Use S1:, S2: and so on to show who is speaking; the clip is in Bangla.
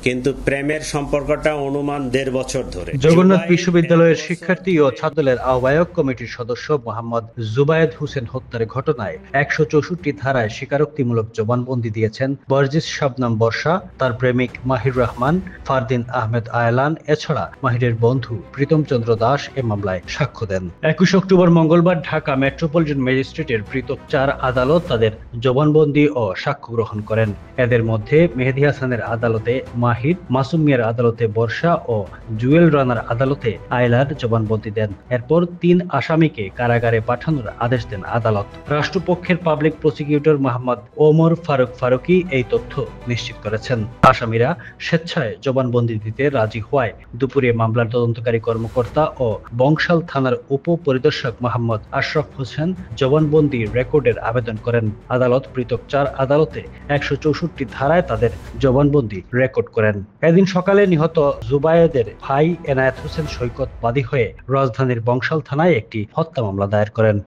S1: কিন্তু প্রেমের সম্পর্কটা অনুমান ১.৫ বছর ধরে।
S2: জগন্নাথ বিশ্ববিদ্যালয়ের শিক্ষার্থী ও ছাত্রদলের আহ্বায়ক কমিটির সদস্য মোহাম্মদ জুবায়েদ হোসেন হত্যার ঘটনায় ১৬৪ ধারায় স্বীকারোক্তিমূলক জবানবন্দি দিয়েছেন বরজিস শবনম বর্ষা, তার প্রেমিক মাহির রহমান, ফারদিন আহমেদ আয়লান, এছাড়া মাহিরের বন্ধু প্রীতম চন্দ্র দাস এ মামলায় সাক্ষ্য দেন। ২১ অক্টোবর মঙ্গলবার ঢাকা মেট্রোপলিটন ম্যাজিস্ট্রেটের পৃথক ৪ আদালত তাদের জবানবন্দি ও সাক্ষ্য গ্রহণ করেন। এদের মধ্যে মেহেদী হাসানের আদালতে মাহির, মাসুম মিয়ার আদালতে বর্ষা ও জুয়েল রানার আদালতে আয়লার জবানবন্দি দেন। এরপর ৩ আসামিকে কারাগারে পাঠানোর আদেশ দেন আদালত। রাষ্ট্রপক্ষের পাবলিক প্রসিকিউটর মোহাম্মদ ওমর ফারুক ফারুকী এই তথ্য নিশ্চিত করেছেন। আসামিরা স্বেচ্ছায় জবানবন্দি দিতে রাজি হওয়ায় দুপুরে মামলার তদন্তকারী কর্মকর্তা ও বংশাল থানার উপপরিদর্শক মোহাম্মদ আশরাফ হোসেন জবানবন্দি রেকর্ডের আবেদন করেন। আদালত পৃথক ৪ আদালতে ১৬৪ ধারায় তাদের জবানবন্দি রেকর্ড করেন। এদিন সকালে নিহত জুবায়েদের ভাই এনায়েত হোসেন সৈকত বাদী হয়ে রাজধানীর বংশাল থানায় একটি হত্যা মামলা দায়ের করেন।